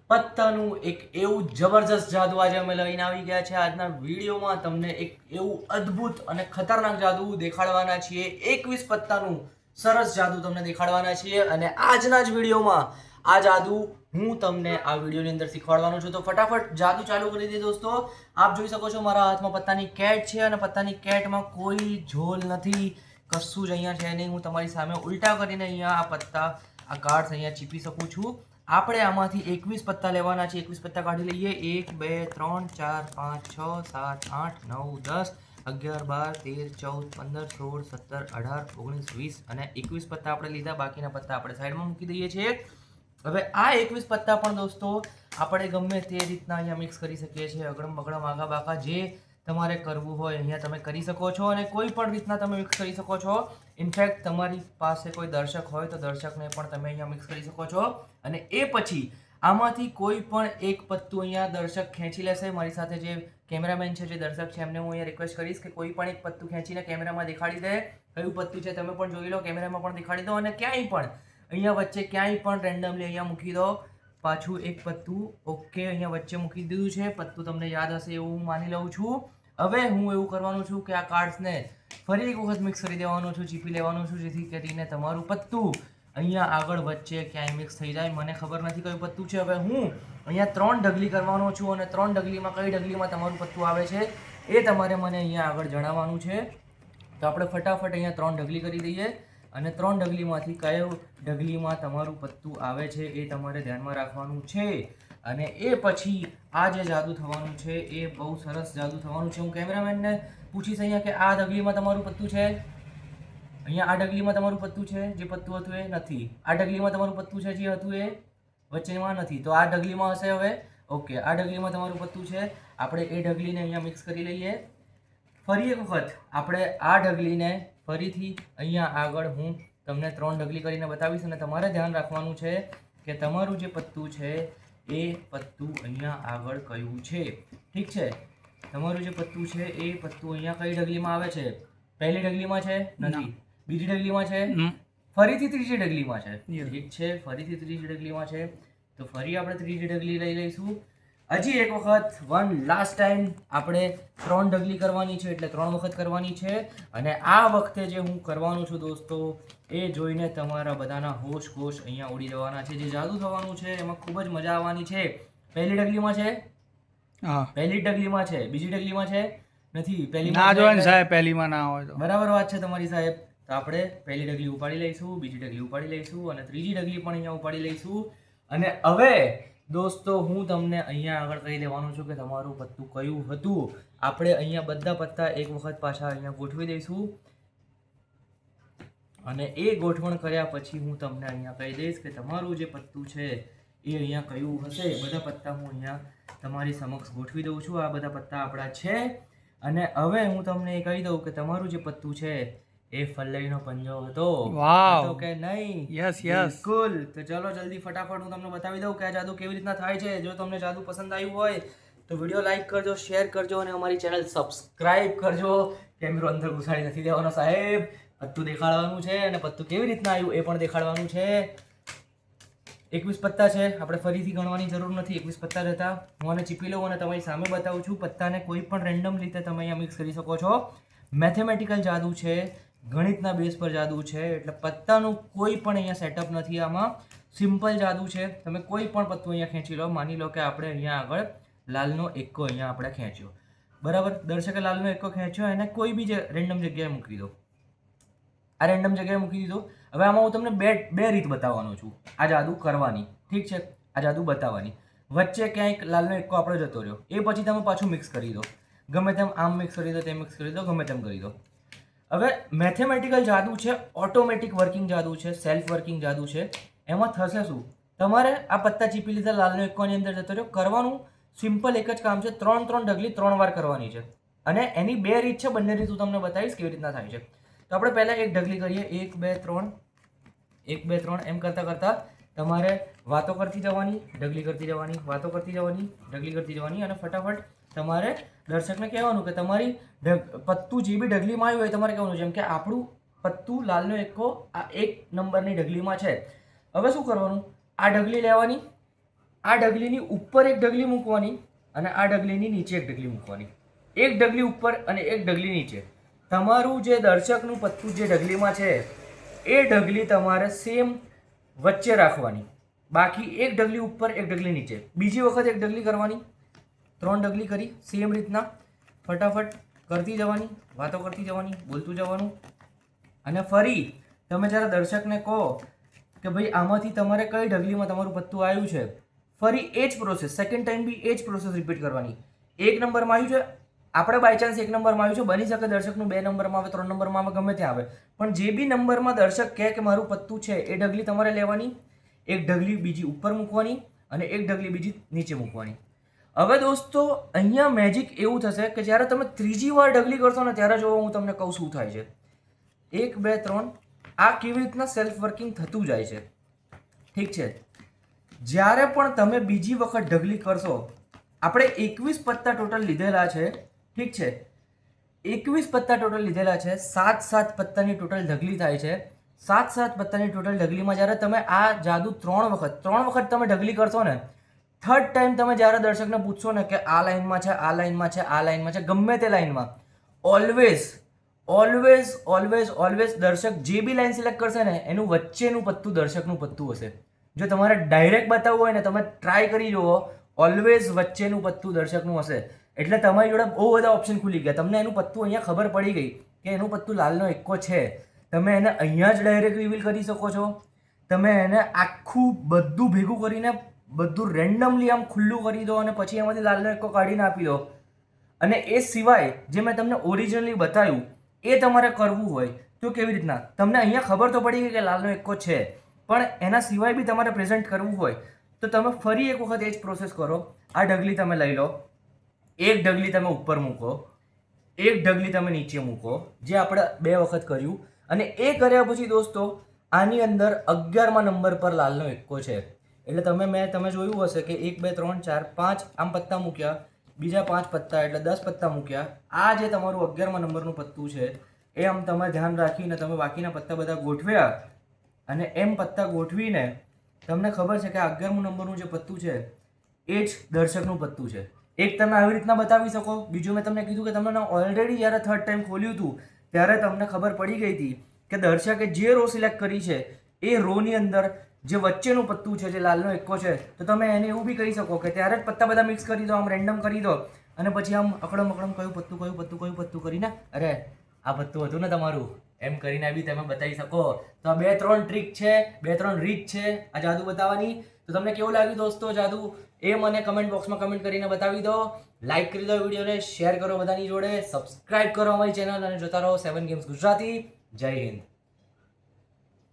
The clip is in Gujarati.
પત્તાનું એક એવું જબરજસ્ત જાદુ આજે અમે લઈને આવી ગયા છે. આજના વિડીયોમાં તમને એક એવું અદ્ભુત અને ખતરનાક જાદુ દેખાડવાના છીએ. 21 પત્તાનું સરસ જાદુ તમને દેખાડવાના છીએ અને આજના જ વિડીયોમાં આ જાદુ હું તમને આ વિડીયોની અંદર શીખવાડવાનો છું. તો ફટાફટ જાદુ ચાલુ કરી દે દોસ્તો. આપ જોઈ શકો છો મારા હાથમાં પત્તાની કેટ છે અને પત્તાની કેટમાં કોઈ ઝોલ નથી, કશું જ અહીંયા છે નહીં. હું તમારી સામે ઉલટા કરીને અહીંયા આ પત્તા આ કાર્ડ્સ અહીંયા ચીપી શકું છું. આપણે આમાંથી 21 પત્તા લેવાના છે. 21 પત્તા કાઢી લઈએ. 1 2 3 4 5 6 7 8 9 10 11 12 13 14 15 16 17 18 19 20 અને 21 પત્તા આપણે લીધા. બાકીના પત્તા આપણે સાઈડમાં મૂકી દઈએ છીએ. હવે આ 21 પત્તા પણ દોસ્તો આપણે ગમે તે રીતના અહીંયા મિક્સ કરી શકીએ છીએ. અગડમ બગડમ આગા બાકા જે તમારે કરવું હોય અહીંયા તમે કરી શકો છો અને કોઈ પણ રીતના તમે મિક્સ કરી શકો છો. ઇનફેક્ટ તમારી પાસે કોઈ દર્શક હોય તો દર્શકને પણ તમે અહીંયા મિક્સ કરી શકો છો. અને એ પછી આમાંથી કોઈ પણ એક પત્તું અહીંયા દર્શક ખેંચી લેશે. મારી સાથે જે કેમેરામેન છે, જે દર્શક છે, એમને હું અહીંયા રિક્વેસ્ટ કરીશ કે કોઈ પણ એક પત્તું ખેંચીને કેમેરામાં દેખાડી દે કયું પત્તું છે. તમે પણ જોઈ લો, કેમેરામાં પણ દેખાડી દો અને ક્યાંય પણ અહીંયા વચ્ચે ક્યાંય પણ રેન્ડમલી અહીંયા મૂકી દો. પાછું એક પત્તું ઓકે અહીંયા વચ્ચે મૂકી દીધું છે. પત્તું તમને યાદ હશે એવું હું માની લઉં છું. હવે હું એવું કરવાનું છું કે આ કાર્ડ્સને ફરી એક વખત મિક્સ કરી દેવાનું છું, ચીપી લેવાનું છું, જેથી કરીને તમારું પત્તું અહીંયા આગળ વચ્ચે ક્યાંય મિક્સ થઈ જાય. મને ખબર નથી કયું પત્તું છે. હવે હું અહીંયા 3 ઢગલી કરવાનો છું અને 3 ઢગલીમાં કઈ ઢગલીમાં તમારું પત્તું આવે છે એ તમારે મને અહીંયા આગળ જણાવવાનું છે. તો આપણે ફટાફટ અહીંયા 3 ઢગલી કરી દઈએ અને 3 ઢગલીમાંથી કયો ઢગલીમાં તમારું પત્તું આવે છે એ તમારે ધ્યાનમાં રાખવાનું છે. અને એ પછી આ જે જાદુ થવાનું છે એ બહુ સરસ જાદુ થવાનું છે. હું કેમેરામેનને પૂછીશ અહીંયા કે આ ઢગલીમાં તમારું પત્તું છે, અહીંયા આ ઢગલીમાં તમારું પત્તું છે, જે પત્તું હતું એ નથી. આ ઢગલીમાં તમારું પત્તું છે, જે હતું એ વચ્ચેમાં નથી. તો આ ઢગલીમાં હશે. હવે ઓકે, આ ઢગલીમાં તમારું પત્તું છે. આપણે એ ઢગલીને અહીંયા મિક્સ કરી લઈએ. ફરી એક વખત આપણે આ ઢગલીને ફરીથી અહીંયા આગળ હું તમને 3 ઢગલી કરીને બતાવીશ અને તમારે ધ્યાન રાખવાનું છે કે તમારું જે પત્તું છે એ પત્તું અહીંયા આગળ કયું છે. ઠીક છે, તમારું જે પત્તું છે એ પત્તું અહીંયા કઈ ઢગલીમાં આવે છે? પહેલી ઢગલીમાં છે? નથી. બીજી ઢગલીમાં છે? ફરીથી ત્રીજી ઢગલીમાં છે. ઠીક છે, ફરીથી ત્રીજી ઢગલીમાં છે. તો ફરી આપણે ત્રીજી ઢગલી લઈ લઈશું. હજી એક વખત વન લાસ્ટ ટાઈમ આપણે 3 ઢગલી કરવાની છે, એટલે 3 વખત કરવાની છે. અને આ વખતે જે હું કરવાનું છું દોસ્તો એ જોઈને તમારા બધાના હોશ અહીંયા ઉડી જવાના છે. જે જાદુ થવાનું છે એમાં ખૂબ જ મજા આવવાની છે. પહેલી ઢગલીમાં છે? હા, પહેલી ઢગલીમાં છે. બીજી ઢગલીમાં છે? નથી. પહેલીમાં ના જોવાનું સાહેબ, પહેલીમાં ના હોય તો બરાબર વાત છે તમારી સાહેબ. તો આપણે પહેલી ઢગલી ઉપાડી લઈશું, બીજી ઢગલી ઉપાડી લઈશું અને ત્રીજી ઢગલી પણ અહીંયા ઉપાડી લઈશું. અને હવે દોસ્તો હું તમને અહીંયા આગળ કહી દેવાનું છું કે તમારું પત્તું કયું હતું. આપણે અહીંયા બધા પત્તા એક વખત પાછા અહીંયા ગોઠવી દઈશું અને એ ગોઠવણ કર્યા પછી હું તમને અહીંયા કહી દઈશ કે તમારું જે પત્તું છે એ અહીંયા કયું હશે. બધા પત્તા હું અહીંયા તમારી સમક્ષ ગોઠવી દઉં છું. આ બધા પત્તા આપણા છે અને હવે હું તમને એ કહી દઉં કે તમારું જે પત્તું છે એ ફલ્લઈનો પંજો હતો. વાવ, કે નહીં? યસ યસ, બિલકુલ. તો ચલો જલ્દી ફટાફટ હું તમને બતાવી દઉં કે આ જાદુ કેવી રીતના થાય છે. જો તમને જાદુ પસંદ આવ્યું હોય તો વિડીયો લાઈક કરજો, શેર કરજો અને અમારી ચેનલ સબસ્ક્રાઇબ કરજો. કેમેરો અંદર ઘુસાડી નથી દેવાનો સાહેબ. પત્તું દેખાડવાનું છે અને પત્તું કેવી રીતના આવ્યું એ પણ દેખાડવાનું છે. 21 પત્તા છે, આપણે ફરીથી ગણવાની જરૂર નથી. 21 પત્તા જ હતા. હું આને ચીપી લઉં અને તમારી સામે બતાવું છું. પત્તાને કોઈ પણ રેન્ડમ રીતે તમે અહીંયા મિક્સ કરી શકો છો. મેથેમેટિકલ જાદુ છે, ગણિતના બેઝ પર જાદુ છે, એટલે પત્તાનું કોઈ પણ અહીંયા સેટઅપ નથી. આમાં સિમ્પલ જાદુ છે. તમે કોઈ પણ પત્તું અહીંયા ખેંચી લો. માની લો કે આપણે અહીંયા આગળ લાલનો એક્કો અહીંયા આપણે ખેંચ્યો, બરાબર. દર્શકે લાલનો એક્કો ખેંચ્યો એને કોઈ બી રેન્ડમ જગ્યાએ મૂકી દો. આ રેન્ડમ જગ્યાએ મૂકી દીધો. હવે આમાં હું તમને બે રીત બતાવવાનો છું આ જાદુ કરવાની. ઠીક છે, આ જાદુ બતાવવાની. વચ્ચે ક્યાંક લાલનો એક્કો આપણો જતો રહ્યો, એ પછી તમે પાછું મિક્સ કરી દો. ગમે તેમ આમ મિક્સ કરી દો, તેમ મિક્સ કરી દો, ગમે તેમ કરી દો. હવે મેથેમેટિકલ જાદુ છે, ઓટોમેટિક વર્કિંગ જાદુ છે, સેલ્ફ વર્કિંગ જાદુ છે. એમાં થશે શું? તમારે આ પત્તા ચીપી લીધા, લાલનો એક્કોની અંદર જતો રહ્યો. કરવાનું સિમ્પલ એક જ કામ છે. 3 ઢગલી 3 વાર કરવાની છે અને એની 2 રીત છે. બંને રીત હું તમને બતાવીશ કેવી રીતના થાય છે. તો આપણે પહેલાં એક ઢગલી કરીએ. 1 2 3, 1 2 3 એમ કરતાં કરતાં તમારે વાતો કરતી જવાની, ઢગલી કરતી જવાની, વાતો કરતી જવાની, ઢગલી કરતી જવાની અને ફટાફટ તમારે દર્શકને કહેવાનું કે તમારી પત્તું જે બી ઢગલીમાં આવ્યું હોય તમારે કહેવાનું. જેમ કે આપણું પત્તું લાલનો એક્કો આ 1 નંબરની ઢગલીમાં છે. હવે શું કરવાનું? આ ઢગલી લેવાની, આ ડગલીની ઉપર એક ડગલી મૂકવાની અને આ ડગલીની નીચે એક ડગલી મૂકવાની. એક ડગલી ઉપર અને એક ડગલી નીચે. તમારું જે દર્શકનું પત્તું જે ડગલીમાં છે એ ડગલી તમારે સેમ વચ્ચે રાખવાની. બાકી એક ડગલી ઉપર એક ડગલી નીચે. બીજી વખત એક ડગલી કરવાની. 3 ડગલી કરી સેમ રીતના ફટાફટ કરતી જવાની, વાતો કરતી જવાની, બોલતું જવાનું. અને ફરી તમે જ્યારે દર્શકને કહો કે ભાઈ આમાંથી તમારે કઈ ડગલીમાં તમારું પત્તું આવ્યું છે, ફરી એ જ પ્રોસેસ સેકન્ડ ટાઈમ બી એ જ પ્રોસેસ રિપીટ કરવાની. 1 નંબરમાં આવ્યું છે, આપણે બાય ચાન્સ 1 નંબરમાં આવ્યું છે, બની શકે દર્શકનું 2 નંબરમાં આવે, 3 નંબરમાં આવે, ગમે ત્યાં આવે, પણ જે બી નંબરમાં દર્શક કહે કે મારું પત્તું છે એ ડગલી તમારે લેવાની. એક ડગલી બીજી ઉપર મૂકવાની અને એક ડગલી બીજી નીચે મૂકવાની. હવે દોસ્તો અહીંયા મેજિક એવું થશે કે જ્યારે તમે ત્રીજી વાર ડગલી કરશો ને ત્યારે જો હું તમને કહું શું થાય છે. 1 2 3 આ કેવી રીતના સેલ્ફ વર્કિંગ થતું જાય છે. ઠીક છે. જ્યારે પણ તમે બીજી વખત ડગલી કરશો, આપણે 21 પત્તા ટોટલ લીધેલા છે. ઠીક છે. 21 પત્તા ટોટલ લીધેલા છે. 7 પત્તાની ટોટલ ડગલી થાય છે. 7 પત્તાની ટોટલ ડગલીમાં જ્યારે તમે આ જાદુ 3 વખત તમે ડગલી કરશો ને, થર્ડ ટાઈમ તમે જ્યારે દર્શકને પૂછશો ને કે આ લાઈનમાં છે, આ લાઈનમાં છે, આ લાઈનમાં છે, ગમે તે લાઈનમાં, ઓલવેઝ દર્શક જે બી લાઈન સિલેક્ટ કરશે ને એનું વચ્ચેનું પત્તું દર્શકનું પત્તું હશે. જો તમારે ડાયરેક્ટ બતાવવું હોય ને તમે ટ્રાય કરી જુઓ, ઓલવેઝ વચ્ચેનું પત્તું દર્શકનું હશે. એટલે તમારી જોડે બહુ બધા ઓપ્શન ખુલી ગયા. તમને એનું પત્તું અહીંયા ખબર પડી ગઈ કે એનું પત્તું લાલનો એકો છે. તમે એને અહીંયા જ ડાયરેક્ટ રિવીલ કરી શકો છો. તમે એને આખું બધું ભેગું કરીને બધું રેન્ડમલી આમ ખુલ્લું કરી દો અને પછી એમાંથી લાલનો એકો કાઢીને આપી દો. અને એ સિવાય જે મેં તમને ઓરિજિનલી બતાવ્યું એ તમારે કરવું હોય તો કેવી રીતના, તમને અહીંયા ખબર તો પડી ગઈ કે લાલનો એકો છે, પણ એના સિવાય બી તમારે પ્રેઝન્ટ કરવું હોય તો તમે ફરી એક વખત એ જ પ્રોસેસ કરો. આ ડગલી તમે લઈ લો, એક ડગલી તમે ઉપર મૂકો, એક ડગલી તમે નીચે મૂકો, જે આપણે 2 વખત કર્યું. અને એ કર્યા પછી દોસ્તો આની અંદર 11મા નંબર પર લાલનો એકો છે. એટલે તમે જોયું હશે કે 1 2 3 4 5 આમ પત્તા મૂક્યા, બીજા 5 પત્તા એટલે 10 પત્તા મૂક્યા. આ જે તમારું 11મા નંબરનું પત્તું છે એ આમ તમે ધ્યાન રાખીને તમે બાકીના પત્તા બધા ગોઠવ્યા અને એમ પત્તા ગોઠવીને તમને ખબર છે કે આ 11મું નંબરનું જે પત્તું છે એ જ દર્શકનું પત્તું છે. એક તમે આવી રીતના બતાવી શકો. બીજું મેં તમને કીધું કે તમને ઓલરેડી જ્યારે થર્ડ ટાઈમ ખોલ્યું હતું ત્યારે તમને ખબર પડી ગઈ હતી કે દર્શકે જે રો સિલેક્ટ કરી છે એ રોની અંદર જે વચ્ચેનું પત્તું છે જે લાલનો એકો છે, તો તમે એને એવું બી કહી શકો કે ત્યારે જ પત્તા બધા મિક્સ કરી દો, આમ રેન્ડમ કરી દો અને પછી આમ અકડમ કયું પત્તું કરીને અરે આ પત્તું હતું ને તમારું એમ કરીને બી તમે બતાવી શકો. તો આ 2-3 ટ્રીક છે, 2-3 રીત છે આ જાદુ બતાવવાની. તો તમને કેવું લાગ્યું દોસ્તો જાદુ એ મને કમેન્ટ બોક્સમાં કમેન્ટ કરીને બતાવી દો. લાઈક કરી દો વિડીયોને, શેર કરો બધાની જોડે, સબસ્ક્રાઇબ કરો અમારી ચેનલ અને જોતા રહો 7 ગેમ્સ ગુજરાતી. જય હિન્દ.